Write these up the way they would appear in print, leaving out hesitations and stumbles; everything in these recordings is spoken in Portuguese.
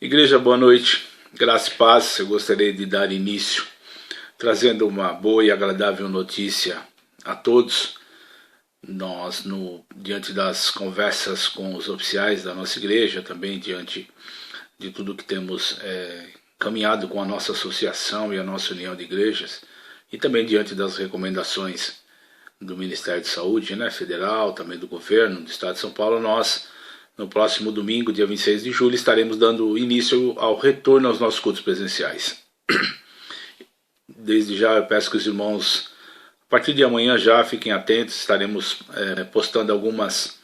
Igreja, boa noite, graça e paz. Eu gostaria de dar início trazendo uma boa e agradável notícia a todos. Nós, diante das conversas com os oficiais da nossa igreja, também diante de tudo que temos caminhado com a nossa associação e a nossa união de igrejas, e também diante das recomendações do Ministério de Saúde, federal, também do governo do Estado de São Paulo, nós, no próximo domingo, dia 26 de julho, estaremos dando início ao retorno aos nossos cultos presenciais. Desde já eu peço que os irmãos, a partir de amanhã já, fiquem atentos, estaremos postando algumas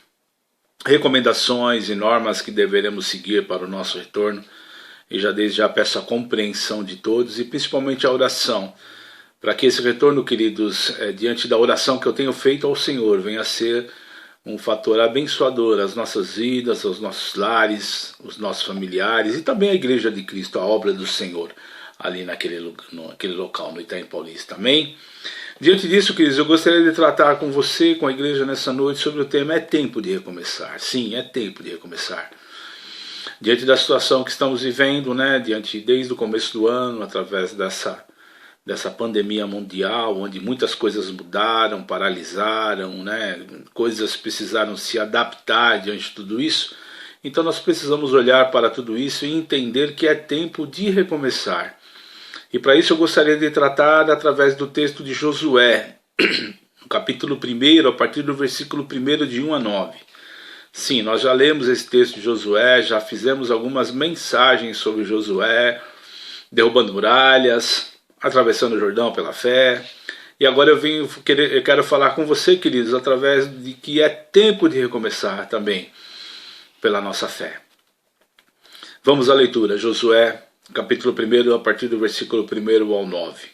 recomendações e normas que deveremos seguir para o nosso retorno. E já desde já peço a compreensão de todos e principalmente a oração, para que esse retorno, queridos, diante da oração que eu tenho feito ao Senhor, venha a ser um fator abençoador às nossas vidas, aos nossos lares, os nossos familiares e também a Igreja de Cristo, a obra do Senhor, ali naquele local, no Itaim Paulista. Amém? Diante disso, queridos, eu gostaria de tratar com você, com a igreja nessa noite, sobre o tema: é tempo de recomeçar. Sim, é tempo de recomeçar. Diante da situação que estamos vivendo, desde o começo do ano, através dessa pandemia mundial, onde muitas coisas mudaram, paralisaram, coisas precisaram se adaptar diante de tudo isso. Então nós precisamos olhar para tudo isso e entender que é tempo de recomeçar. E para isso eu gostaria de tratar através do texto de Josué, no capítulo 1, a partir do versículo 1 de 1 a 9. Sim, nós já lemos esse texto de Josué, já fizemos algumas mensagens sobre Josué, derrubando muralhas, atravessando o Jordão pela fé. E agora eu quero falar com você, queridos, através de que é tempo de recomeçar também pela nossa fé. Vamos à leitura. Josué, capítulo 1, a partir do versículo 1 ao 9.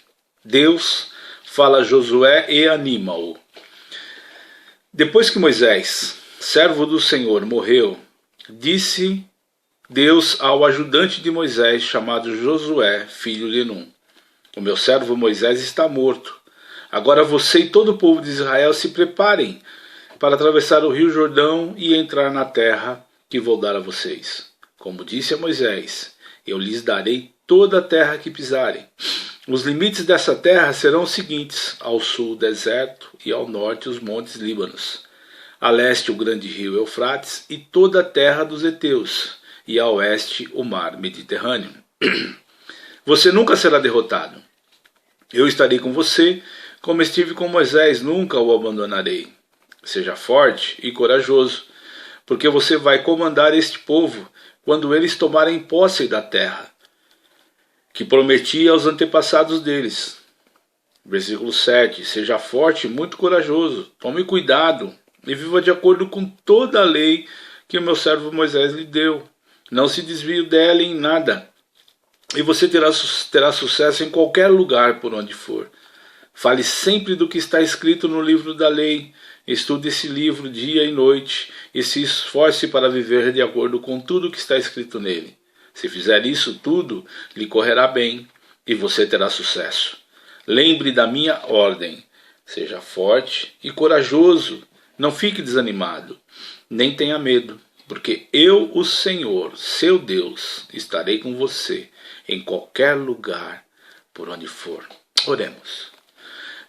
Deus fala a Josué e anima-o. Depois que Moisés, servo do Senhor, morreu, disse Deus ao ajudante de Moisés, chamado Josué, filho de Num: o meu servo Moisés está morto. Agora você e todo o povo de Israel se preparem para atravessar o rio Jordão e entrar na terra que vou dar a vocês. Como disse a Moisés, eu lhes darei toda a terra que pisarem. Os limites dessa terra serão os seguintes: ao sul o deserto e ao norte os montes Líbanos, a leste o grande rio Eufrates e toda a terra dos heteus, e a oeste o mar Mediterrâneo. Você nunca será derrotado. Eu estarei com você, como estive com Moisés, nunca o abandonarei. Seja forte e corajoso, porque você vai comandar este povo quando eles tomarem posse da terra, que prometi aos antepassados deles. Versículo 7. Seja forte e muito corajoso, tome cuidado e viva de acordo com toda a lei que o meu servo Moisés lhe deu. Não se desvie dela em nada, e você terá sucesso em qualquer lugar por onde for. Fale sempre do que está escrito no livro da lei. Estude esse livro dia e noite e se esforce para viver de acordo com tudo que está escrito nele. Se fizer isso tudo, lhe correrá bem e você terá sucesso. Lembre da minha ordem. Seja forte e corajoso. Não fique desanimado, nem tenha medo, porque eu, o Senhor, seu Deus, estarei com você em qualquer lugar por onde for. Oremos.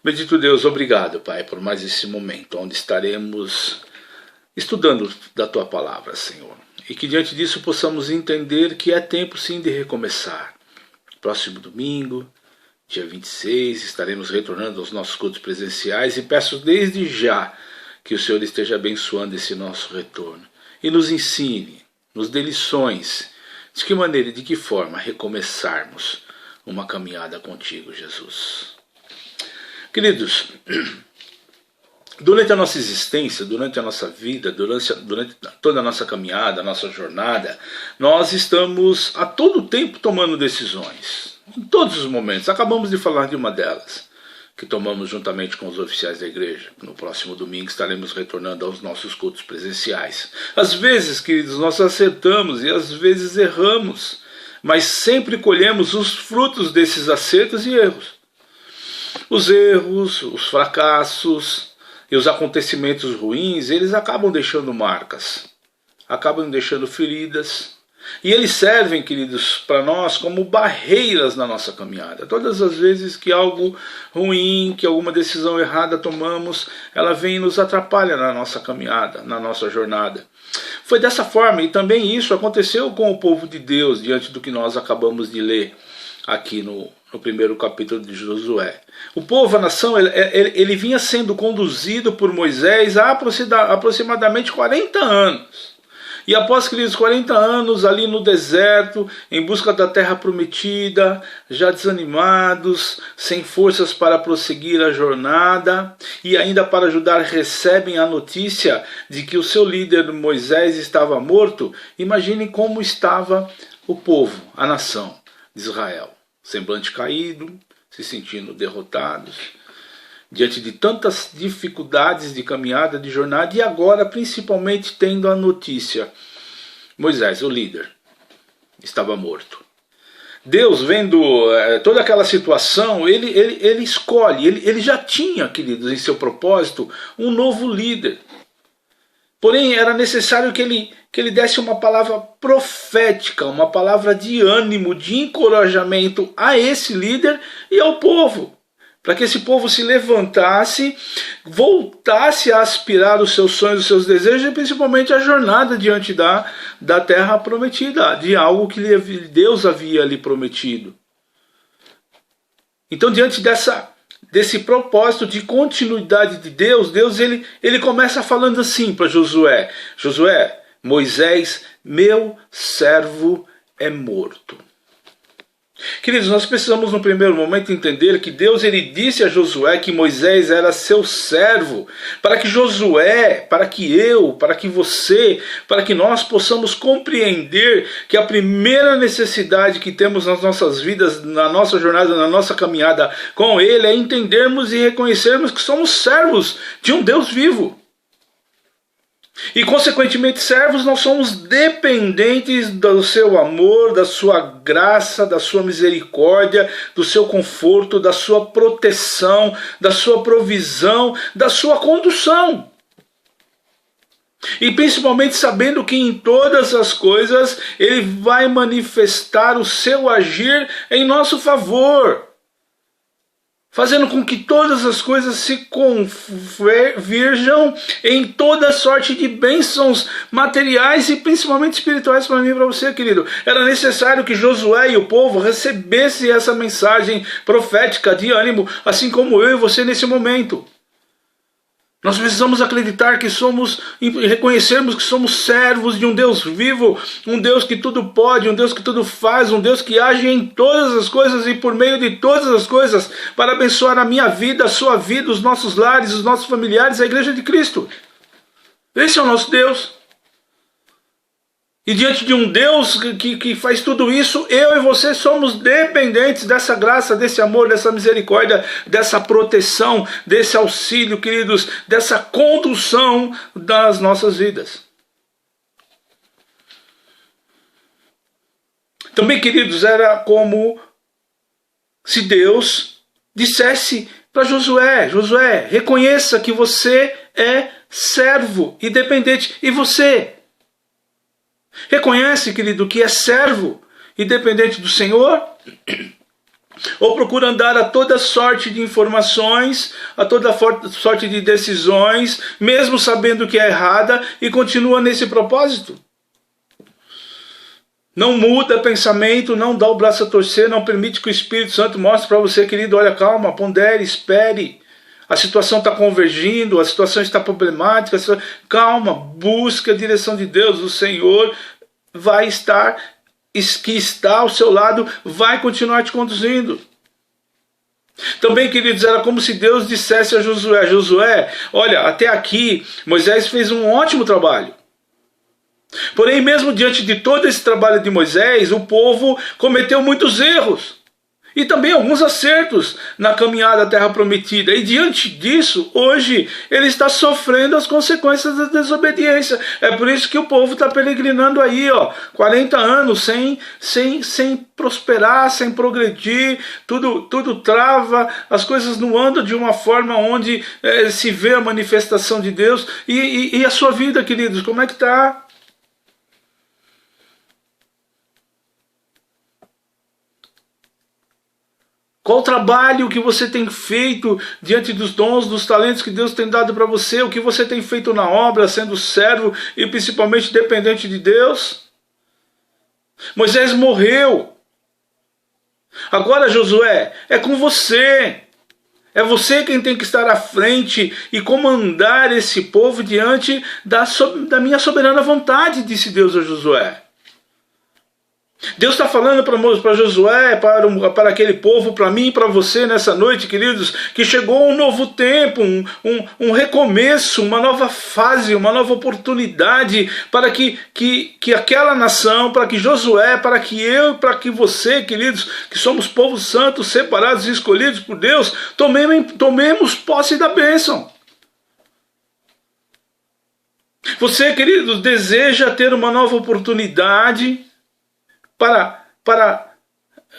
Bendito Deus, obrigado, Pai, por mais esse momento onde estaremos estudando da Tua Palavra, Senhor. E que diante disso possamos entender que é tempo sim de recomeçar. Próximo domingo, dia 26, estaremos retornando aos nossos cultos presenciais e peço desde já que o Senhor esteja abençoando esse nosso retorno e nos ensine, nos dê lições, de que maneira e de que forma recomeçarmos uma caminhada contigo, Jesus. Queridos, durante a nossa existência, durante a nossa vida, durante toda a nossa caminhada, a nossa jornada, nós estamos a todo tempo tomando decisões, em todos os momentos. Acabamos de falar de uma delas, que tomamos juntamente com os oficiais da igreja. No próximo domingo estaremos retornando aos nossos cultos presenciais. Às vezes, queridos, nós acertamos e às vezes erramos, mas sempre colhemos os frutos desses acertos e erros. Os erros, os fracassos e os acontecimentos ruins, eles acabam deixando marcas, acabam deixando feridas, E eles servem, queridos, para nós como barreiras na nossa caminhada. Todas as vezes que algo ruim, que alguma decisão errada tomamos, ela vem e nos atrapalha na nossa caminhada, na nossa jornada. Foi dessa forma, e também isso aconteceu com o povo de Deus, diante do que nós acabamos de ler aqui no primeiro capítulo de Josué. O povo, a nação, ele vinha sendo conduzido por Moisés há aproximadamente 40 anos. E após aqueles 40 anos ali no deserto, em busca da terra prometida, já desanimados, sem forças para prosseguir a jornada, e ainda para ajudar recebem a notícia de que o seu líder Moisés estava morto. Imaginem como estava o povo, a nação de Israel. Semblante caído, se sentindo derrotados, diante de tantas dificuldades de caminhada, de jornada, e agora principalmente tendo a notícia: Moisés, o líder, estava morto. Deus, vendo toda aquela situação, ele escolhe, ele já tinha, queridos, em seu propósito, um novo líder. Porém, era necessário que ele desse uma palavra profética, uma palavra de ânimo, de encorajamento a esse líder e ao povo, para que esse povo se levantasse, voltasse a aspirar os seus sonhos, os seus desejos, e principalmente a jornada diante da terra prometida, de algo que Deus havia lhe prometido. Então, diante desse propósito de continuidade de Deus, ele começa falando assim para Josué: Josué, Moisés, meu servo, é morto. Queridos, nós precisamos no primeiro momento entender que Deus ele disse a Josué que Moisés era seu servo, para que Josué, para que eu, para que você, para que nós possamos compreender que a primeira necessidade que temos nas nossas vidas, na nossa jornada, na nossa caminhada com ele, é entendermos e reconhecermos que somos servos de um Deus vivo. E consequentemente servos, nós somos dependentes do seu amor, da sua graça, da sua misericórdia, do seu conforto, da sua proteção, da sua provisão, da sua condução. E principalmente sabendo que em todas as coisas ele vai manifestar o seu agir em nosso favor, fazendo com que todas as coisas se converjam em toda sorte de bênçãos materiais e principalmente espirituais para mim e para você, querido. Era necessário que Josué e o povo recebessem essa mensagem profética de ânimo, assim como eu e você nesse momento. Nós precisamos acreditar que somos, e reconhecermos que somos servos de um Deus vivo, um Deus que tudo pode, um Deus que tudo faz, um Deus que age em todas as coisas e por meio de todas as coisas para abençoar a minha vida, a sua vida, os nossos lares, os nossos familiares, a igreja de Cristo. Esse é o nosso Deus. E diante de um Deus que faz tudo isso, eu e você somos dependentes dessa graça, desse amor, dessa misericórdia, dessa proteção, desse auxílio, queridos, dessa condução das nossas vidas. Também, queridos, era como se Deus dissesse para Josué: Josué, reconheça que você é servo e dependente. E você? Reconhece, querido, que é servo e dependente do Senhor? Ou procura andar a toda sorte de informações, a toda sorte de decisões, mesmo sabendo que é errada, e continua nesse propósito? Não muda pensamento, não dá o braço a torcer, não permite que o Espírito Santo mostre para você, querido: olha, calma, pondere, espere. A situação está convergindo, a situação está problemática. Calma, busque a direção de Deus. O Senhor vai estar, que está ao seu lado, vai continuar te conduzindo. Também, queridos, era como se Deus dissesse a Josué: Josué, olha, até aqui Moisés fez um ótimo trabalho. Porém, mesmo diante de todo esse trabalho de Moisés, o povo cometeu muitos erros. E também alguns acertos na caminhada à terra prometida. E diante disso, hoje, ele está sofrendo as consequências da desobediência. É por isso que o povo está peregrinando aí, 40 anos, sem prosperar, sem progredir. Tudo trava, as coisas não andam de uma forma onde se vê a manifestação de Deus. E a sua vida, queridos, como é que está? Qual o trabalho que você tem feito diante dos dons, dos talentos que Deus tem dado para você? O que você tem feito na obra, sendo servo e principalmente dependente de Deus? Moisés morreu. Agora, Josué, é com você. É você quem tem que estar à frente e comandar esse povo diante da minha soberana vontade, disse Deus a Josué. Deus está falando para Josué, para aquele povo, para mim e para você nessa noite, queridos, que chegou um novo tempo, um recomeço, uma nova fase, uma nova oportunidade para que aquela nação, para que Josué, para que eu, para que você, queridos, que somos povo santo, separados e escolhidos por Deus, tomemos posse da bênção. Você, queridos, deseja ter uma nova oportunidade para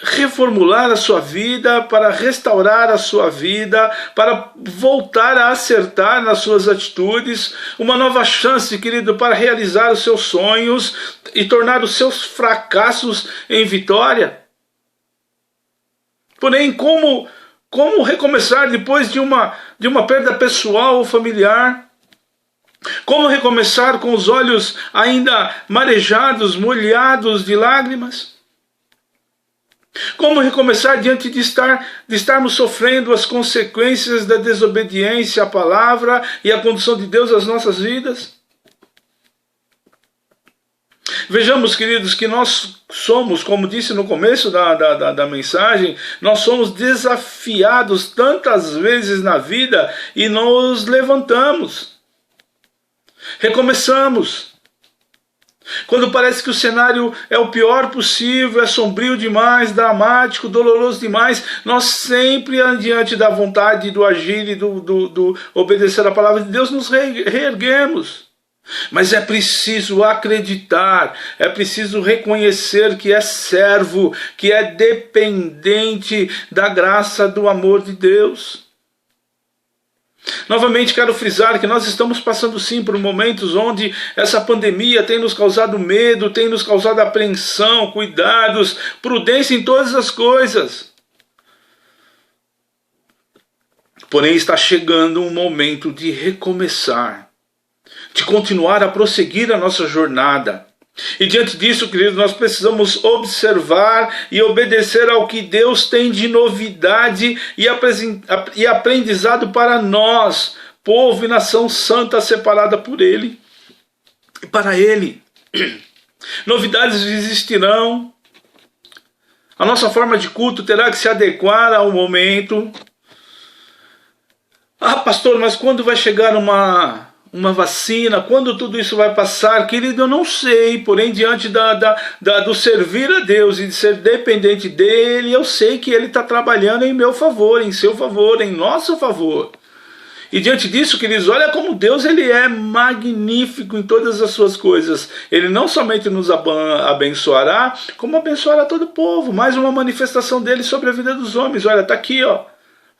reformular a sua vida, para restaurar a sua vida, para voltar a acertar nas suas atitudes, uma nova chance, querido, para realizar os seus sonhos e tornar os seus fracassos em vitória. Porém, como recomeçar depois de uma perda pessoal ou familiar? Como recomeçar com os olhos ainda marejados, molhados de lágrimas? Como recomeçar diante de estarmos sofrendo as consequências da desobediência à palavra e à condução de Deus às nossas vidas? Vejamos, queridos, que nós somos, como disse no começo da mensagem, nós somos desafiados tantas vezes na vida e nos levantamos. Recomeçamos. Quando parece que o cenário é o pior possível, é sombrio demais, dramático, doloroso demais, nós sempre, diante da vontade do agir e do obedecer à palavra de Deus, nos reerguemos. Mas é preciso acreditar, é preciso reconhecer que é servo, que é dependente da graça, do amor de Deus. Novamente quero frisar que nós estamos passando sim por momentos onde essa pandemia tem nos causado medo, tem nos causado apreensão, cuidados, prudência em todas as coisas. Porém está chegando um momento de recomeçar, de continuar a prosseguir a nossa jornada. E diante disso, queridos, nós precisamos observar e obedecer ao que Deus tem de novidade e aprendizado para nós, povo e nação santa separada por Ele e para Ele. Novidades existirão. A nossa forma de culto terá que se adequar ao momento. Ah, pastor, mas quando vai chegar uma vacina, quando tudo isso vai passar? Querido, eu não sei, porém diante do servir a Deus e de ser dependente dEle, eu sei que Ele está trabalhando em meu favor, em seu favor, em nosso favor. E diante disso, queridos, olha como Deus ele é magnífico em todas as suas coisas. Ele não somente nos abençoará, como abençoará todo o povo. Mais uma manifestação dele sobre a vida dos homens. Olha, está aqui, ó,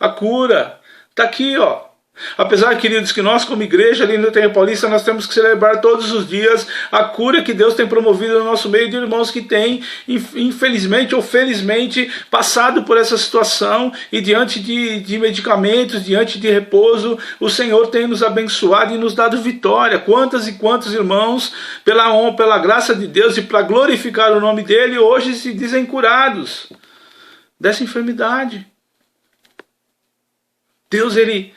a cura, está aqui, ó. Apesar, queridos, que nós como igreja ali no Terreiro Paulista nós temos que celebrar todos os dias a cura que Deus tem promovido no nosso meio de irmãos que têm, infelizmente ou felizmente, passado por essa situação e diante de medicamentos, diante de repouso, o Senhor tem nos abençoado e nos dado vitória. Quantas e quantos irmãos, pela graça de Deus e para glorificar o nome dEle, hoje se dizem curados dessa enfermidade. Deus, Ele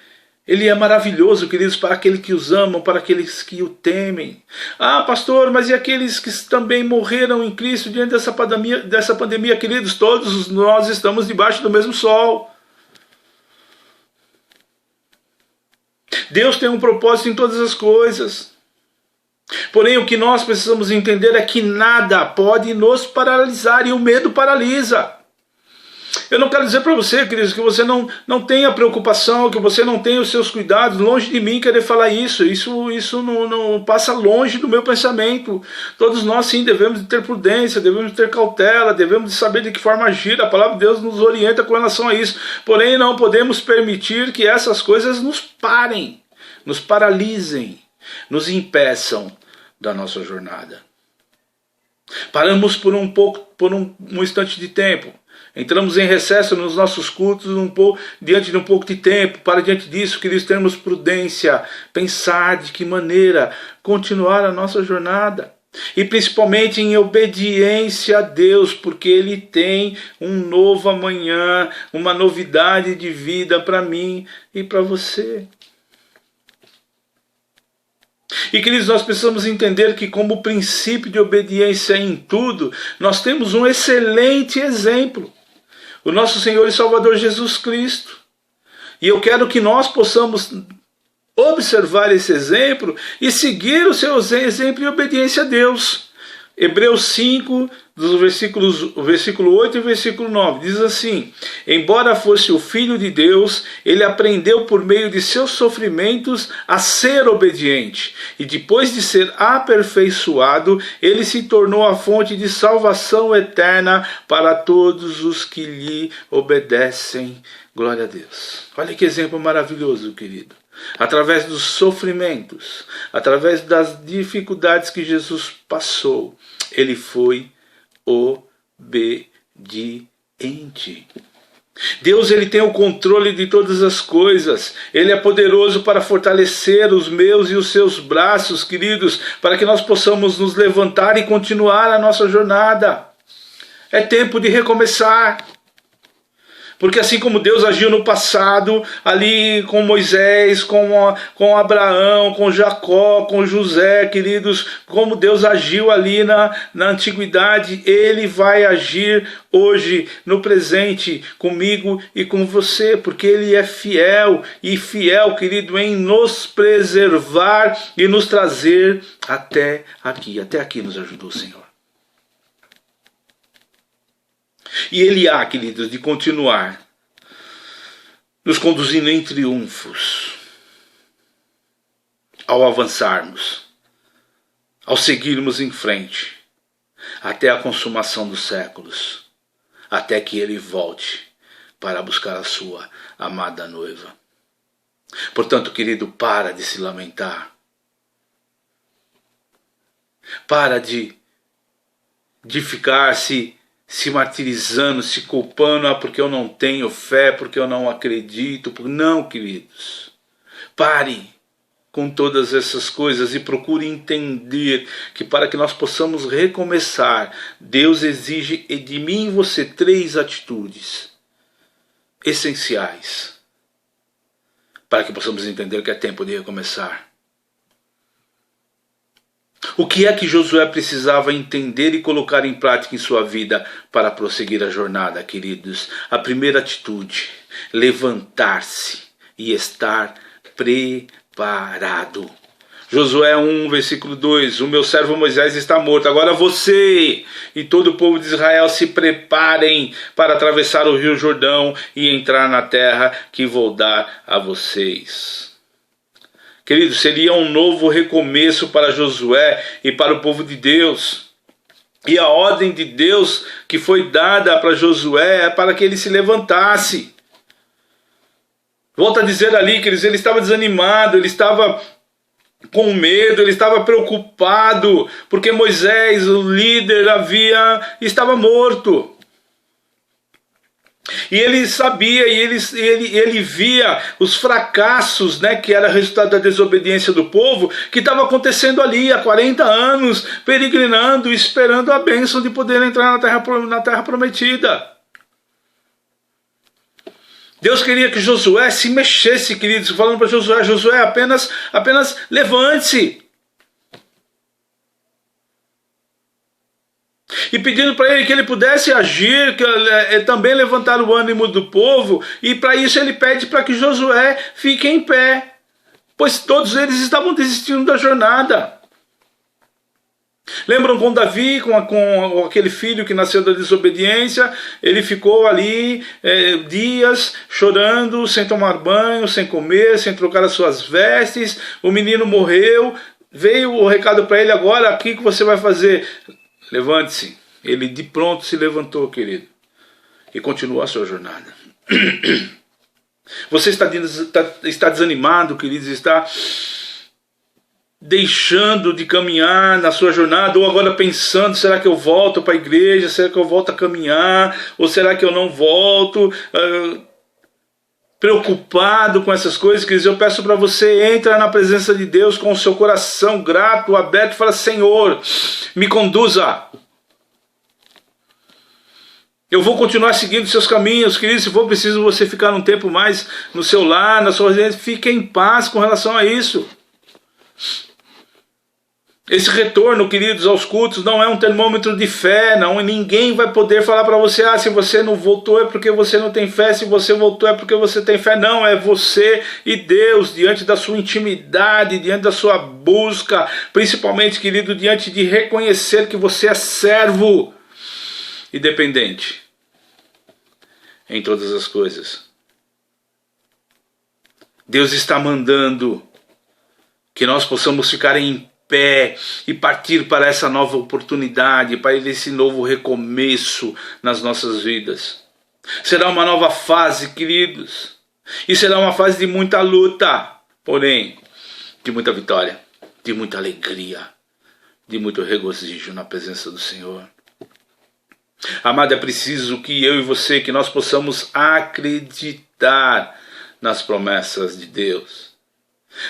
é maravilhoso, queridos, para aqueles que os amam, para aqueles que o temem. Ah, pastor, mas e aqueles que também morreram em Cristo diante dessa pandemia, queridos? Todos nós estamos debaixo do mesmo sol. Deus tem um propósito em todas as coisas. Porém, o que nós precisamos entender é que nada pode nos paralisar e o medo paralisa. Eu não quero dizer para você, queridos, que você não tenha preocupação, que você não tenha os seus cuidados. Longe de mim querer falar isso. Isso não passa longe do meu pensamento. Todos nós sim devemos ter prudência, devemos ter cautela, devemos saber de que forma agir. A palavra de Deus nos orienta com relação a isso. Porém, não podemos permitir que essas coisas nos parem, nos paralisem, nos impeçam da nossa jornada. Paramos por um instante de tempo. Entramos em recesso nos nossos cultos diante de um pouco de tempo. Para diante disso, queridos, termos prudência, pensar de que maneira continuar a nossa jornada. E principalmente em obediência a Deus, porque Ele tem um novo amanhã, uma novidade de vida para mim e para você. E queridos, nós precisamos entender que como princípio de obediência em tudo, nós temos um excelente exemplo. O nosso Senhor e Salvador Jesus Cristo. E eu quero que nós possamos observar esse exemplo e seguir o seu exemplo em obediência a Deus. Hebreus 5, o versículo 8 e o versículo 9, diz assim: embora fosse o Filho de Deus, ele aprendeu por meio de seus sofrimentos a ser obediente, e depois de ser aperfeiçoado, ele se tornou a fonte de salvação eterna para todos os que lhe obedecem. Glória a Deus. Olha que exemplo maravilhoso, querido. Através dos sofrimentos, através das dificuldades que Jesus passou, ele foi obediente. Deus, ele tem o controle de todas as coisas. Ele é poderoso para fortalecer os meus e os seus braços, queridos, para que nós possamos nos levantar e continuar a nossa jornada. É tempo de recomeçar. Porque assim como Deus agiu no passado, ali com Moisés, com Abraão, com Jacó, com José, queridos, como Deus agiu ali na antiguidade, Ele vai agir hoje, no presente, comigo e com você, porque Ele é fiel, e fiel, querido, em nos preservar e nos trazer até aqui. Até aqui nos ajudou o Senhor. E Ele há, queridos, de continuar nos conduzindo em triunfos, ao avançarmos, ao seguirmos em frente, até a consumação dos séculos, até que Ele volte para buscar a sua amada noiva. Portanto, querido, para de se lamentar. Para de ficar se martirizando, se culpando, porque eu não tenho fé, porque eu não acredito. Não, queridos. Pare com todas essas coisas e procure entender que para que nós possamos recomeçar, Deus exige de mim e você 3 atitudes essenciais para que possamos entender que é tempo de recomeçar. O que é que Josué precisava entender e colocar em prática em sua vida para prosseguir a jornada, queridos? A primeira atitude: levantar-se e estar preparado. Josué 1, versículo 2: o meu servo Moisés está morto, agora você e todo o povo de Israel se preparem para atravessar o rio Jordão e entrar na terra que vou dar a vocês. Queridos, seria um novo recomeço para Josué e para o povo de Deus. E a ordem de Deus que foi dada para Josué é para que ele se levantasse. Volto a dizer ali, queridos, ele estava desanimado, ele estava com medo, ele estava preocupado, porque Moisés, o líder, estava morto. E ele sabia, e ele via os fracassos, né, que era resultado da desobediência do povo, que estava acontecendo ali há 40 anos, peregrinando, esperando a bênção de poder entrar na terra prometida. Deus queria que Josué se mexesse, queridos, falando para Josué, apenas levante-se. E pedindo para ele que ele pudesse agir, também levantar o ânimo do povo, e para isso ele pede para que Josué fique em pé, pois todos eles estavam desistindo da jornada. Lembram com Davi, com aquele filho que nasceu da desobediência? Ele ficou ali dias chorando, sem tomar banho, sem comer, sem trocar as suas vestes. O menino morreu, veio o recado para ele: agora o que você vai fazer? Levante-se. Ele de pronto se levantou, querido, e continuou a sua jornada. Você está desanimado, queridos, está deixando de caminhar na sua jornada, ou agora pensando, será que eu volto para a igreja, será que eu volto a caminhar, ou será que eu não volto, preocupado com essas coisas, queridos, eu peço para você, entra na presença de Deus com o seu coração grato, aberto, e fala, Senhor, me conduza. Eu vou continuar seguindo seus caminhos, queridos. Se for preciso você ficar um tempo mais no seu lar, na sua residência, fique em paz com relação a isso. Esse retorno, queridos, aos cultos não é um termômetro de fé, não. Ninguém vai poder falar para você, se você não voltou é porque você não tem fé, se você voltou é porque você tem fé. Não, é você e Deus, diante da sua intimidade, diante da sua busca, principalmente, querido, diante de reconhecer que você é servo e dependente em todas as coisas. Deus está mandando que nós possamos ficar em pé e partir para essa nova oportunidade, para esse novo recomeço nas nossas vidas. Será uma nova fase, queridos, e será uma fase de muita luta, porém de muita vitória, de muita alegria, de muito regozijo na presença do Senhor. Amado, é preciso que eu e você, que nós possamos acreditar nas promessas de Deus.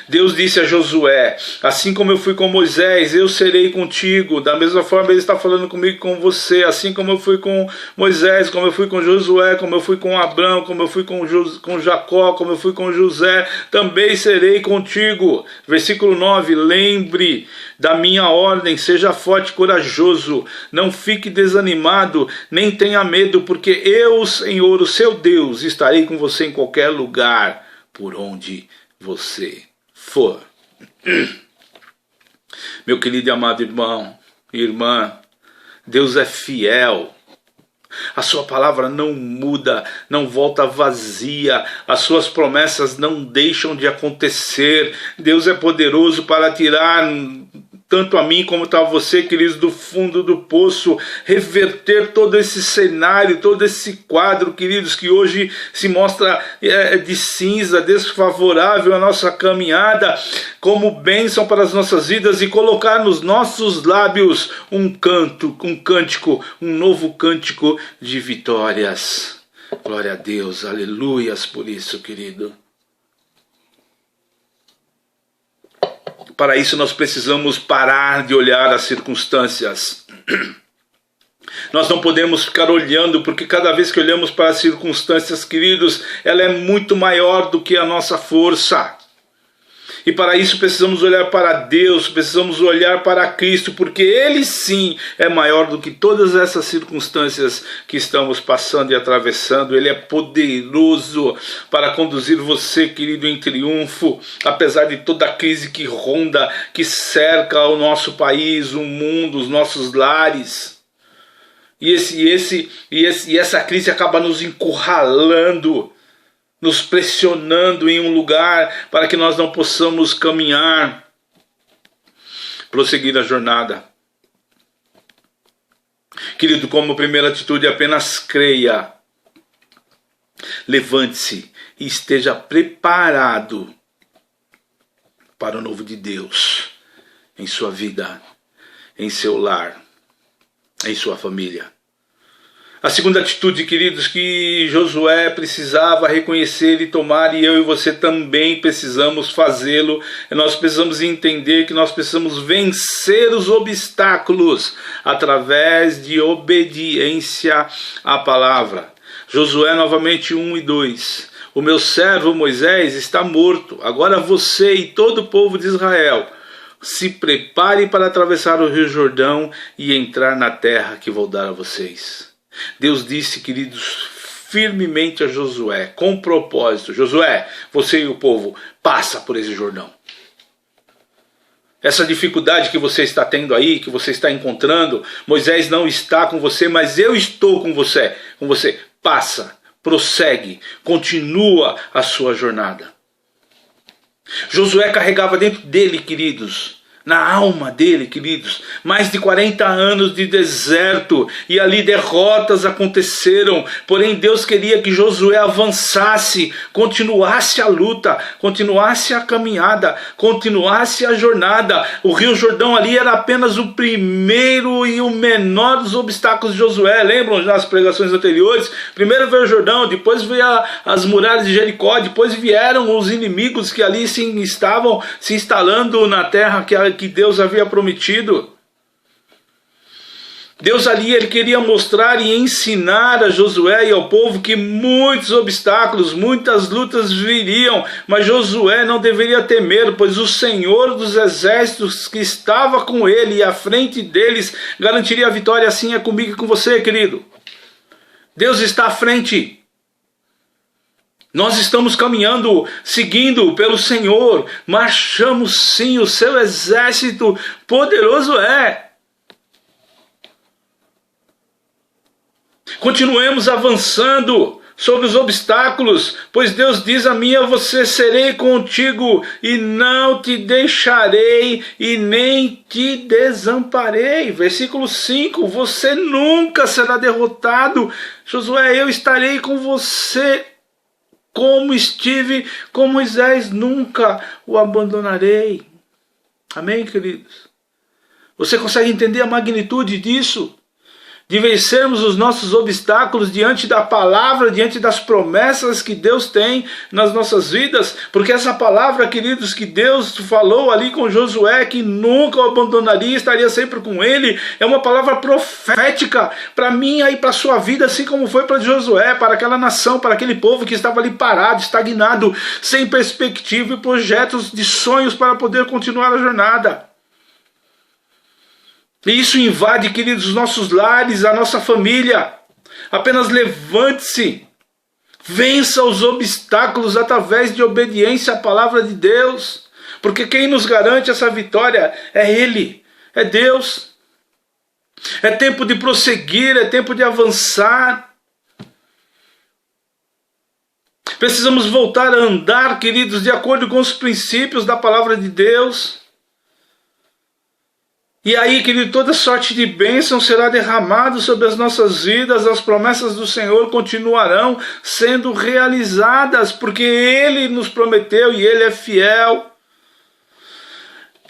Deus disse a Josué, assim como eu fui com Moisés, eu serei contigo. Da mesma forma ele está falando comigo e com você. Assim como eu fui com Moisés, como eu fui com Josué, como eu fui com Abraão, como eu fui com Jacó, como eu fui com José, também serei contigo. Versículo 9, lembre da minha ordem, seja forte e corajoso, não fique desanimado, nem tenha medo, porque eu, Senhor, o seu Deus, estarei com você em qualquer lugar, por onde você for. Meu querido e amado irmão e irmã, Deus é fiel. A sua palavra não muda, não volta vazia, as suas promessas não deixam de acontecer. Deus é poderoso para tirar tanto a mim como a você, queridos, do fundo do poço, reverter todo esse cenário, todo esse quadro, queridos, que hoje se mostra de cinza, desfavorável à nossa caminhada, como bênção para as nossas vidas, e colocar nos nossos lábios um cântico, um novo cântico de vitórias. Glória a Deus, aleluias por isso, querido. Para isso nós precisamos parar de olhar as circunstâncias. Nós não podemos ficar olhando, porque cada vez que olhamos para as circunstâncias, queridos, ela é muito maior do que a nossa força. E para isso precisamos olhar para Deus, precisamos olhar para Cristo, porque Ele sim é maior do que todas essas circunstâncias que estamos passando e atravessando. Ele é poderoso para conduzir você, querido, em triunfo, apesar de toda a crise que ronda, que cerca o nosso país, o mundo, os nossos lares. E essa crise acaba nos encurralando, nos pressionando em um lugar para que nós não possamos caminhar, prosseguir a jornada. Querido, como primeira atitude, apenas creia. Levante-se e esteja preparado para o novo de Deus em sua vida, em seu lar, em sua família. A segunda atitude, queridos, que Josué precisava reconhecer e tomar, e eu e você também precisamos fazê-lo, nós precisamos entender que nós precisamos vencer os obstáculos através de obediência à palavra. Josué novamente 1 e 2. O meu servo Moisés está morto, agora você e todo o povo de Israel se prepare para atravessar o rio Jordão e entrar na terra que vou dar a vocês. Deus disse, queridos, firmemente a Josué, com propósito: Josué, você e o povo, passa por esse Jordão. Essa dificuldade que você está tendo aí, que você está encontrando, Moisés não está com você, mas eu estou com você. Passa, prossegue, continua a sua jornada. Josué carregava dentro dele, queridos, na alma dele, queridos. Mais de 40 anos de deserto, e ali derrotas aconteceram, porém Deus queria que Josué avançasse, continuasse a luta, continuasse a caminhada, continuasse a jornada. O Rio Jordão ali era apenas o primeiro e o menor dos obstáculos de Josué. Lembram nas pregações anteriores? Primeiro veio o Jordão, depois veio as muralhas de Jericó, depois vieram os inimigos que ali estavam se instalando na terra que Deus havia prometido. Deus ali, ele queria mostrar e ensinar a Josué e ao povo que muitos obstáculos, muitas lutas viriam, mas Josué não deveria temer, pois o Senhor dos exércitos que estava com ele e à frente deles garantiria a vitória. Assim é comigo e com você, querido. Deus está à frente. Nós estamos caminhando, seguindo pelo Senhor, marchamos sim, o seu exército poderoso é. Continuemos avançando sobre os obstáculos, pois Deus diz a mim e a você: serei contigo e não te deixarei e nem te desamparei. Versículo 5, você nunca será derrotado. Josué, eu estarei com você, como estive com Moisés, nunca o abandonarei. Amém, queridos? Você consegue entender a magnitude disso? De vencermos os nossos obstáculos diante da palavra, diante das promessas que Deus tem nas nossas vidas, porque essa palavra, queridos, que Deus falou ali com Josué, que nunca o abandonaria, estaria sempre com ele, é uma palavra profética para mim e para a sua vida, assim como foi para Josué, para aquela nação, para aquele povo que estava ali parado, estagnado, sem perspectiva e projetos de sonhos para poder continuar a jornada. E isso invade, queridos, os nossos lares, a nossa família. Apenas levante-se, vença os obstáculos através de obediência à palavra de Deus. Porque quem nos garante essa vitória é Ele, é Deus. É tempo de prosseguir, é tempo de avançar. Precisamos voltar a andar, queridos, de acordo com os princípios da palavra de Deus. E aí, querido, toda sorte de bênção será derramado sobre as nossas vidas, as promessas do Senhor continuarão sendo realizadas, porque Ele nos prometeu e Ele é fiel.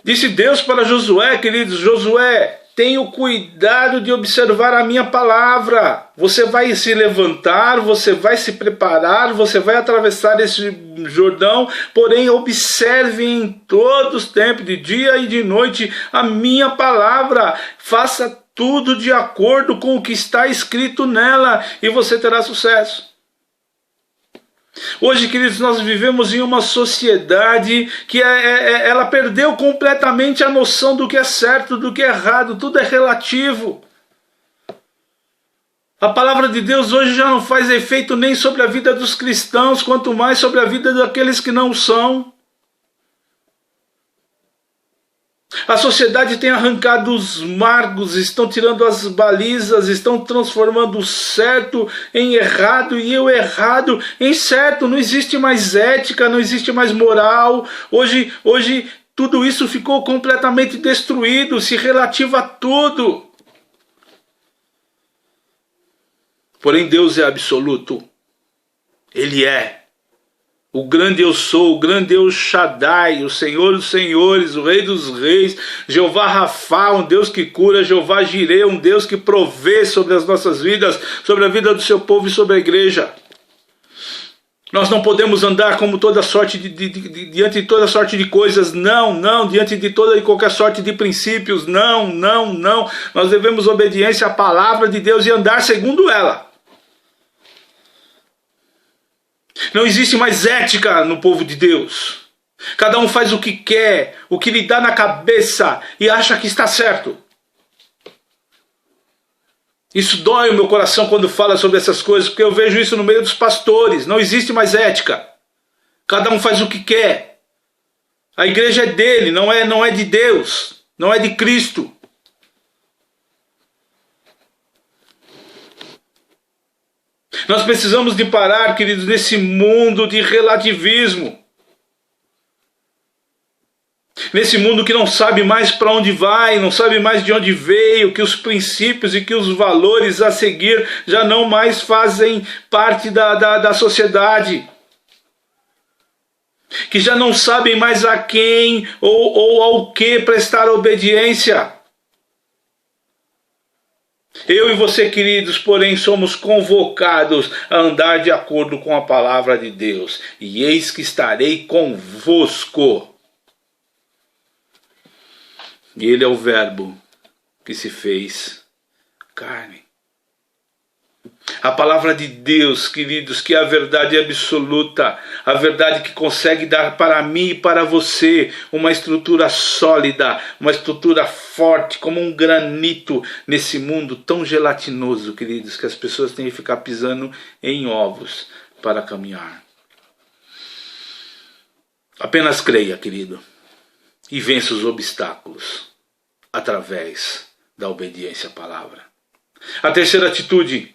Disse Deus para Josué, queridos: Josué, tenha o cuidado de observar a minha palavra. Você vai se levantar, você vai se preparar, você vai atravessar esse Jordão, porém observe em todos os tempos, de dia e de noite, a minha palavra. Faça tudo de acordo com o que está escrito nela e você terá sucesso. Hoje, queridos, nós vivemos em uma sociedade que ela perdeu completamente a noção do que é certo, do que é errado, tudo é relativo. A palavra de Deus hoje já não faz efeito nem sobre a vida dos cristãos, quanto mais sobre a vida daqueles que não são. A sociedade tem arrancado os marcos, estão tirando as balizas, estão transformando o certo em errado e o errado em certo. Não existe mais ética, não existe mais moral. Hoje tudo isso ficou completamente destruído, se relativa a tudo. Porém, Deus é absoluto. Ele é. O grande eu sou, o grande El Shaddai, o Senhor dos senhores, o Rei dos reis, Jeová Rafá, um Deus que cura, Jeová Jireh, um Deus que provê sobre as nossas vidas, sobre a vida do seu povo e sobre a igreja. Nós não podemos andar como toda sorte diante de toda sorte de coisas, não, diante de toda e qualquer sorte de princípios, não. Nós devemos obediência à palavra de Deus e andar segundo ela. Não existe mais ética no povo de Deus. Cada um faz o que quer, o que lhe dá na cabeça e acha que está certo. Isso dói o meu coração quando fala sobre essas coisas, porque eu vejo isso no meio dos pastores. Não existe mais ética. Cada um faz o que quer. A igreja é dele, não é de Deus, não é de Cristo. Nós precisamos de parar, queridos, nesse mundo de relativismo. nesse mundo que não sabe mais para onde vai, não sabe mais de onde veio, que os princípios e que os valores a seguir já não mais fazem parte da sociedade, que já não sabem mais a quem ou ao que prestar obediência. Eu e você, queridos, porém, somos convocados a andar de acordo com a palavra de Deus. E eis que estarei convosco. E Ele é o Verbo que se fez carne. A palavra de Deus, queridos, que é a verdade absoluta, a verdade que consegue dar para mim e para você uma estrutura sólida, uma estrutura forte, como um granito nesse mundo tão gelatinoso, queridos, que as pessoas têm que ficar pisando em ovos para caminhar. Apenas creia, querido, e vença os obstáculos através da obediência à palavra. A terceira atitude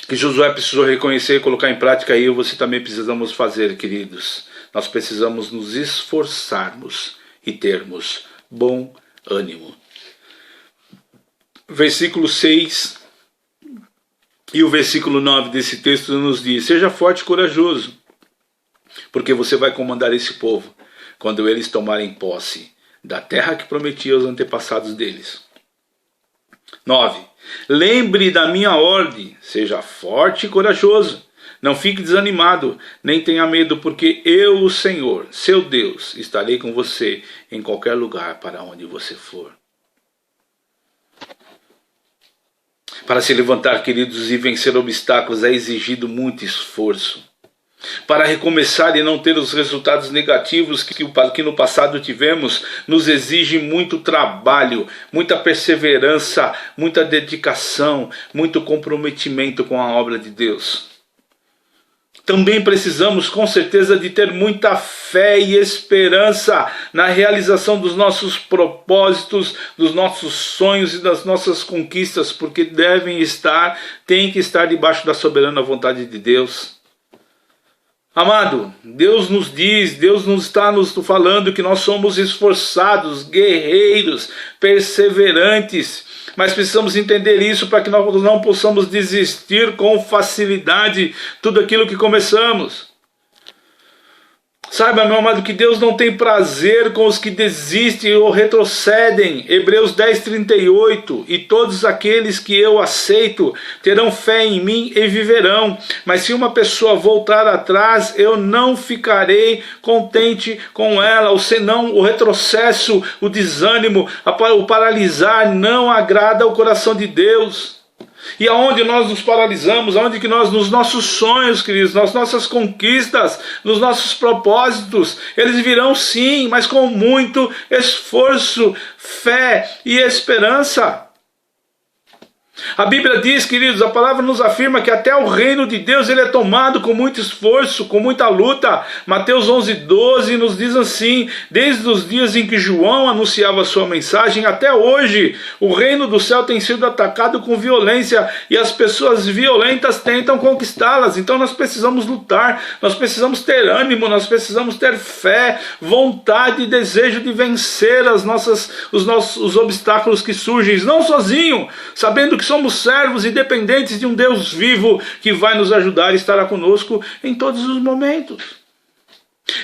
que Josué precisou reconhecer e colocar em prática, eu e você também precisamos fazer, queridos. Nós precisamos nos esforçarmos e termos bom ânimo. Versículo 6 e o versículo 9 desse texto nos diz: seja forte e corajoso, porque você vai comandar esse povo quando eles tomarem posse da terra que prometi aos antepassados deles. 9. Lembre da minha ordem, seja forte e corajoso, não fique desanimado, nem tenha medo, porque eu, o Senhor, seu Deus, estarei com você em qualquer lugar para onde você for. Para se levantar, queridos, e vencer obstáculos é exigido muito esforço. Para recomeçar e não ter os resultados negativos que no passado tivemos, nos exige muito trabalho, muita perseverança, muita dedicação, muito comprometimento com a obra de Deus. Também precisamos, com certeza, de ter muita fé e esperança na realização dos nossos propósitos, dos nossos sonhos e das nossas conquistas, porque têm que estar debaixo da soberana vontade de Deus. Amado, Deus nos diz, Deus nos está nos falando que nós somos esforçados, guerreiros, perseverantes, mas precisamos entender isso para que nós não possamos desistir com facilidade tudo aquilo que começamos. Saiba, meu amado, que Deus não tem prazer com os que desistem ou retrocedem. Hebreus 10:38. E todos aqueles que eu aceito terão fé em mim e viverão. Mas se uma pessoa voltar atrás, eu não ficarei contente com ela. Ou senão, o retrocesso, o desânimo, o paralisar não agrada ao coração de Deus. E aonde nós nos paralisamos, aonde que nós, nos nossos sonhos, queridos, nas nossas conquistas, nos nossos propósitos, eles virão sim, mas com muito esforço, fé e esperança. A Bíblia diz, queridos, a palavra nos afirma que até o reino de Deus ele é tomado com muito esforço, com muita luta. Mateus 11:12 nos diz assim: desde os dias em que João anunciava a sua mensagem até hoje, o reino do céu tem sido atacado com violência e as pessoas violentas tentam conquistá-las. Então nós precisamos lutar, nós precisamos ter ânimo, nós precisamos ter fé, vontade e desejo de vencer os obstáculos que surgem, não sozinho, sabendo que somos servos e dependentes de um Deus vivo que vai nos ajudar e estará conosco em todos os momentos.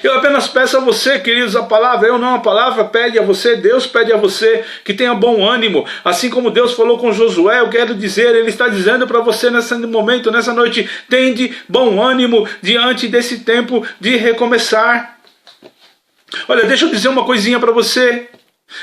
Eu apenas peço a você, queridos, a palavra, eu não a palavra, pede a você, Deus pede a você que tenha bom ânimo. Assim como Deus falou com Josué, eu quero dizer, Ele está dizendo para você nesse momento, nessa noite, tende bom ânimo diante desse tempo de recomeçar. Olha, deixa eu dizer uma coisinha para você.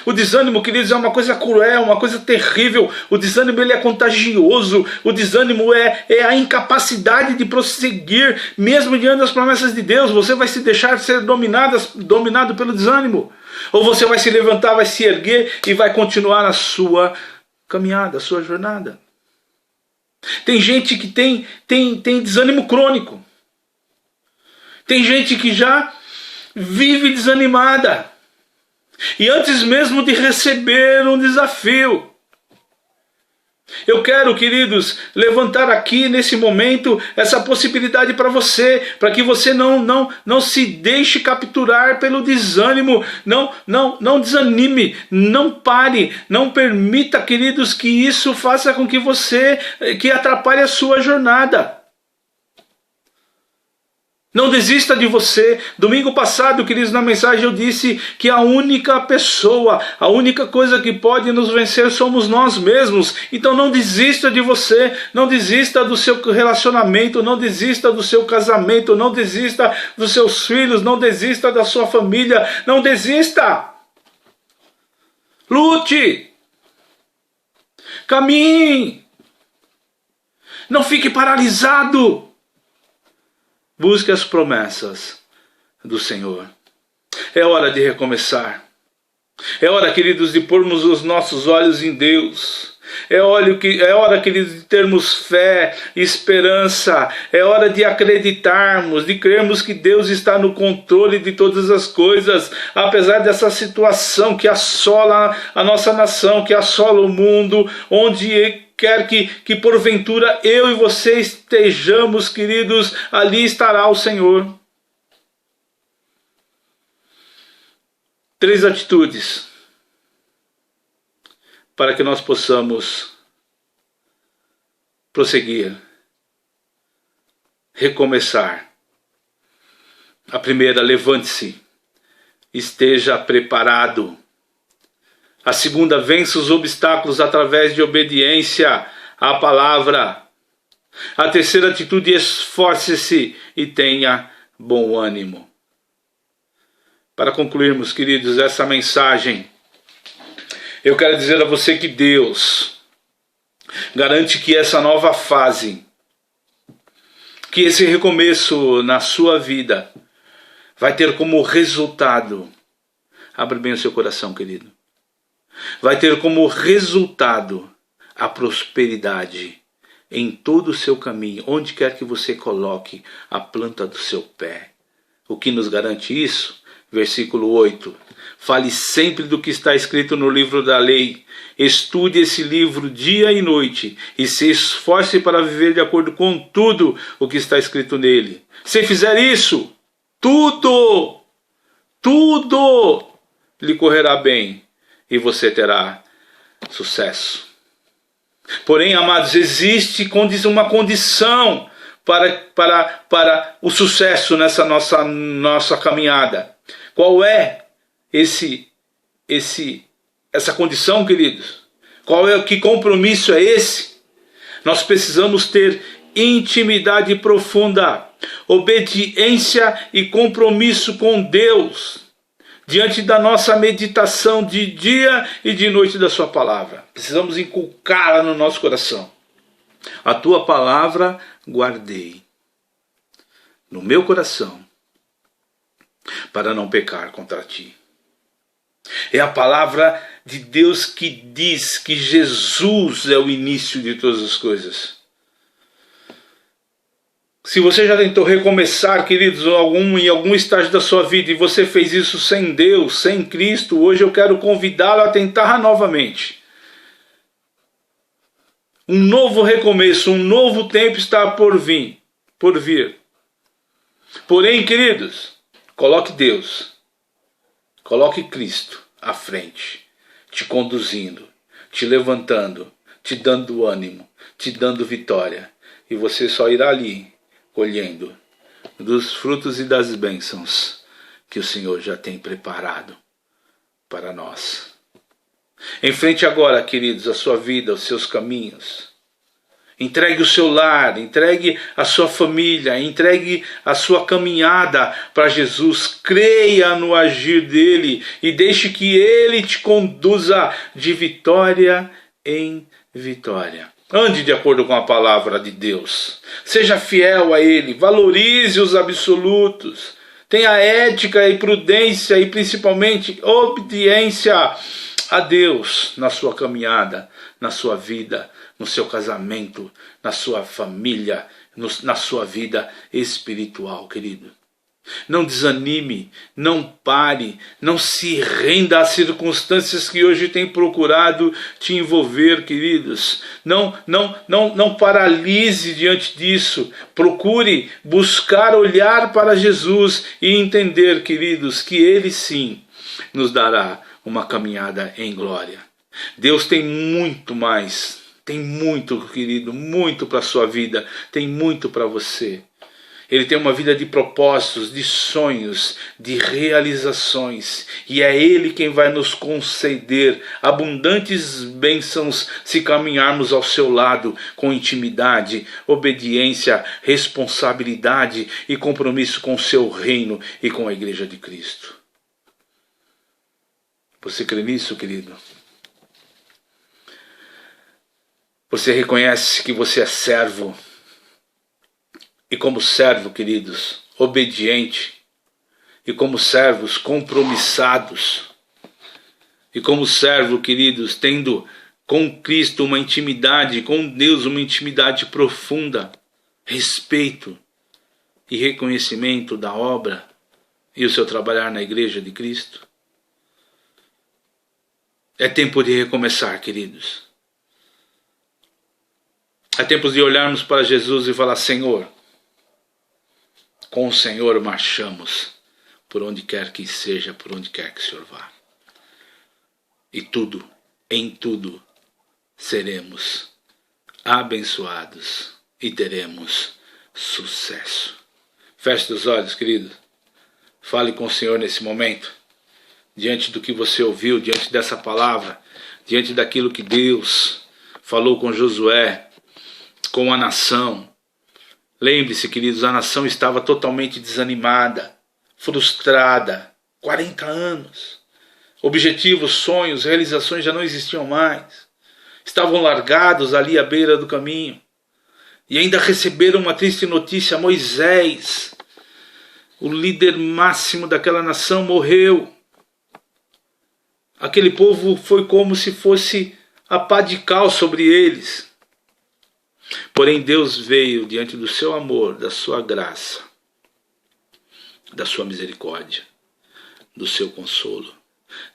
O desânimo, queridos, é uma coisa cruel, uma coisa terrível. O desânimo ele é contagioso. O desânimo é a incapacidade de prosseguir, mesmo diante das promessas de Deus. Você vai se deixar ser dominado pelo desânimo, ou você vai se levantar, vai se erguer e vai continuar a sua caminhada, a sua jornada. Tem gente que tem desânimo crônico. Tem gente que já vive desanimada. E antes mesmo de receber um desafio, Eu quero, queridos, levantar aqui nesse momento essa possibilidade para você, para que você não se deixe capturar pelo desânimo, não desanime, não pare, não permita, queridos, que isso faça com que atrapalhe a sua jornada. Não desista de você. Domingo passado, queridos, na mensagem eu disse que a única pessoa, a única coisa que pode nos vencer somos nós mesmos. Então não desista de você, não desista do seu relacionamento, não desista do seu casamento, não desista dos seus filhos, não desista da sua família, não desista. Lute. Caminhe. Não fique paralisado. Busque as promessas do Senhor. É hora de recomeçar. É hora, queridos, de pormos os nossos olhos em Deus. É hora, queridos, de termos fé, esperança. É hora de acreditarmos, de crermos que Deus está no controle de todas as coisas. Apesar dessa situação que assola a nossa nação, que assola o mundo, onde quer que porventura eu e você estejamos, queridos, ali estará o Senhor. 3 atitudes para que nós possamos prosseguir, recomeçar. A primeira, levante-se, esteja preparado. A segunda, vença os obstáculos através de obediência à palavra. A terceira atitude, esforce-se e tenha bom ânimo. Para concluirmos, queridos, essa mensagem, eu quero dizer a você que Deus garante que essa nova fase, que esse recomeço na sua vida, vai ter como resultado, abre bem o seu coração, querido, vai ter como resultado a prosperidade em todo o seu caminho, onde quer que você coloque a planta do seu pé. O que nos garante isso? Versículo 8. Fale sempre do que está escrito no livro da lei. Estude esse livro dia e noite e se esforce para viver de acordo com tudo o que está escrito nele. Se fizer isso, tudo lhe correrá bem e você terá sucesso. Porém, amados, existe uma condição para o sucesso nessa nossa caminhada. Qual é essa condição, queridos? Que compromisso é esse? Nós precisamos ter intimidade profunda, obediência e compromisso com Deus, diante da nossa meditação de dia e de noite da sua palavra. Precisamos inculcá-la no nosso coração. A tua palavra guardei no meu coração, para não pecar contra ti. É a palavra de Deus que diz que Jesus é o início de todas as coisas. Se você já tentou recomeçar, queridos, em algum estágio da sua vida e você fez isso sem Deus, sem Cristo, hoje eu quero convidá-lo a tentar novamente. Um novo recomeço, um novo tempo está por vir. Porém, queridos, coloque Deus, coloque Cristo à frente, te conduzindo, te levantando, te dando ânimo, te dando vitória. E você só irá ali colhendo dos frutos e das bênçãos que o Senhor já tem preparado para nós. Enfrente agora, queridos, a sua vida, os seus caminhos. Entregue o seu lar, entregue a sua família, entregue a sua caminhada para Jesus. Creia no agir dele e deixe que ele te conduza de vitória em vitória. Ande de acordo com a palavra de Deus. Seja fiel a ele, valorize os absolutos. Tenha ética e prudência e principalmente obediência a Deus na sua caminhada, na sua vida, no seu casamento, na sua família, na sua vida espiritual, querido. Não desanime, não pare, não se renda às circunstâncias que hoje têm procurado te envolver, queridos. Não paralise diante disso. Procure buscar olhar para Jesus e entender, queridos, que Ele sim nos dará uma caminhada em glória. Deus tem muito mais, tem muito, querido, muito para a sua vida, tem muito para você. Ele tem uma vida de propósitos, de sonhos, de realizações. E é Ele quem vai nos conceder abundantes bênçãos se caminharmos ao seu lado com intimidade, obediência, responsabilidade e compromisso com o seu reino e com a Igreja de Cristo. Você crê nisso, querido? Você reconhece que você é servo? E como servo, queridos, obediente, e como servos compromissados, e como servo, queridos, tendo com Cristo uma intimidade, com Deus uma intimidade profunda, respeito e reconhecimento da obra e o seu trabalhar na Igreja de Cristo. É tempo de recomeçar, queridos. É tempo de olharmos para Jesus e falar: Senhor, com o Senhor marchamos, por onde quer que seja, por onde quer que o Senhor vá. E tudo, em tudo, seremos abençoados e teremos sucesso. Feche os olhos, querido. Fale com o Senhor nesse momento. Diante do que você ouviu, diante dessa palavra, diante daquilo que Deus falou com Josué, com a nação. Lembre-se, queridos, a nação estava totalmente desanimada, frustrada, 40 anos. Objetivos, sonhos, realizações já não existiam mais. Estavam largados ali à beira do caminho. E ainda receberam uma triste notícia: Moisés, o líder máximo daquela nação, morreu. Aquele povo foi como se fosse a pá de cal sobre eles. Porém, Deus veio diante do seu amor, da sua graça, da sua misericórdia, do seu consolo,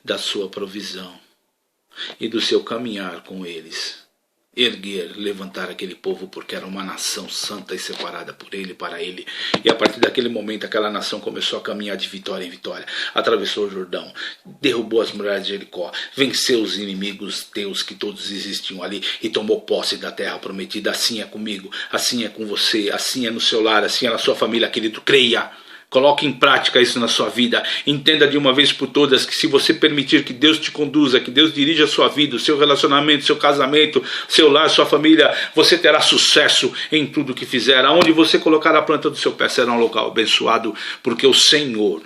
da sua provisão e do seu caminhar com eles. Erguer, levantar aquele povo, porque era uma nação santa e separada por ele, para ele. E a partir daquele momento, aquela nação começou a caminhar de vitória em vitória. Atravessou o Jordão, derrubou as muralhas de Jericó, venceu os inimigos teus que todos existiam ali e tomou posse da terra prometida. Assim é comigo, assim é com você, assim é no seu lar, assim é na sua família, querido. Creia. Coloque em prática isso na sua vida. Entenda de uma vez por todas que se você permitir que Deus te conduza, que Deus dirija a sua vida, o seu relacionamento, seu casamento, seu lar, sua família, você terá sucesso em tudo que fizer. Aonde você colocar a planta do seu pé será um local abençoado, porque o Senhor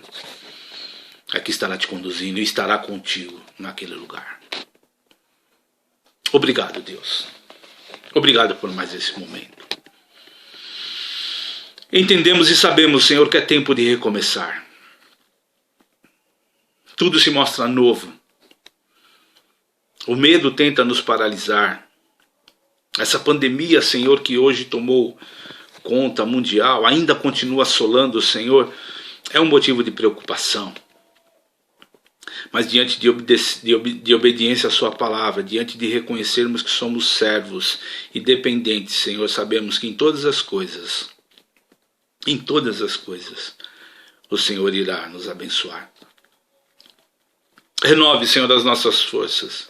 aqui estará te conduzindo e estará contigo naquele lugar. Obrigado, Deus. Obrigado por mais esse momento. Entendemos e sabemos, Senhor, que é tempo de recomeçar. Tudo se mostra novo. O medo tenta nos paralisar. Essa pandemia, Senhor, que hoje tomou conta mundial, ainda continua assolando, Senhor, é um motivo de preocupação. Mas diante de obediência à sua palavra, diante de reconhecermos que somos servos e dependentes, Senhor, sabemos que em todas as coisas, o Senhor irá nos abençoar. Renove, Senhor, as nossas forças.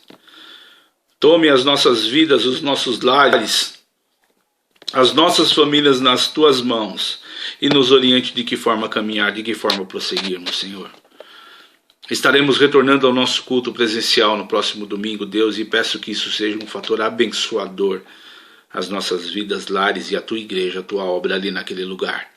Tome as nossas vidas, os nossos lares, as nossas famílias nas tuas mãos e nos oriente de que forma caminhar, de que forma prosseguirmos, Senhor. Estaremos retornando ao nosso culto presencial no próximo domingo, Deus, e peço que isso seja um fator abençoador às nossas vidas, lares e à tua igreja, a tua obra ali naquele lugar.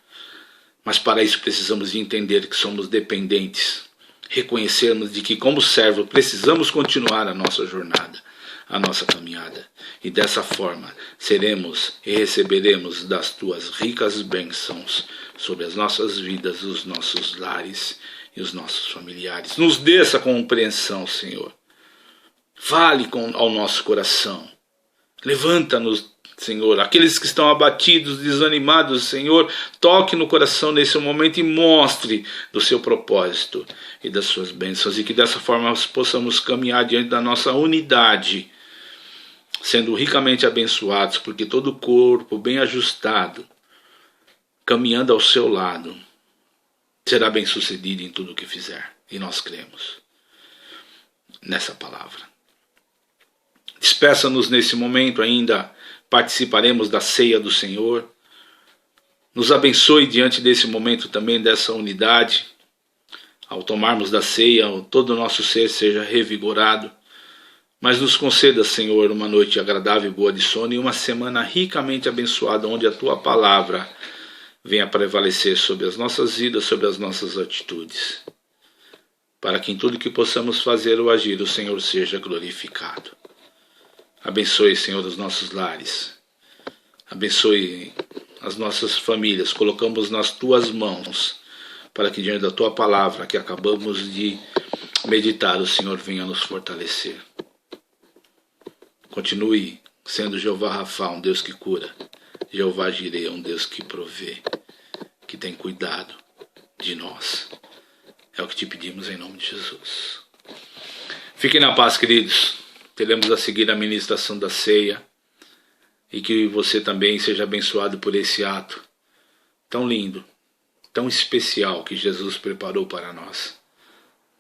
Mas para isso precisamos de entender que somos dependentes, reconhecermos de que como servo precisamos continuar a nossa jornada, a nossa caminhada. E dessa forma seremos e receberemos das tuas ricas bênçãos sobre as nossas vidas, os nossos lares e os nossos familiares. Nos dê essa compreensão, Senhor. Fale ao nosso coração. Levanta-nos Senhor. Aqueles que estão abatidos, desanimados, Senhor, toque no coração nesse momento e mostre do seu propósito e das suas bênçãos. E que dessa forma nós possamos caminhar diante da nossa unidade, sendo ricamente abençoados, porque todo o corpo bem ajustado, caminhando ao seu lado, será bem sucedido em tudo o que fizer. E nós cremos nessa palavra. Despeça-nos nesse momento ainda. Participaremos da ceia do Senhor. Nos abençoe diante desse momento também, dessa unidade. Ao tomarmos da ceia, todo o nosso ser seja revigorado. Mas nos conceda, Senhor, uma noite agradável e boa de sono e uma semana ricamente abençoada, onde a Tua palavra venha prevalecer sobre as nossas vidas, sobre as nossas atitudes. Para que em tudo que possamos fazer ou agir, o Senhor seja glorificado. Abençoe, Senhor, os nossos lares. Abençoe as nossas famílias. Colocamos nas Tuas mãos, para que diante da Tua palavra que acabamos de meditar, o Senhor venha nos fortalecer. Continue sendo Jeová Rafa, um Deus que cura. Jeová Jireh, um Deus que provê, que tem cuidado de nós. É o que te pedimos em nome de Jesus. Fiquem na paz, queridos. Teremos a seguir a ministração da ceia. E que você também seja abençoado por esse ato tão lindo, tão especial que Jesus preparou para nós.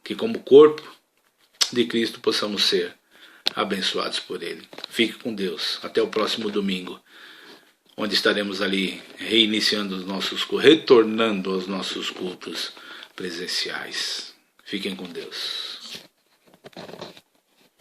Que como corpo de Cristo possamos ser abençoados por Ele. Fique com Deus. Até o próximo domingo, onde estaremos ali reiniciando retornando aos nossos cultos presenciais. Fiquem com Deus.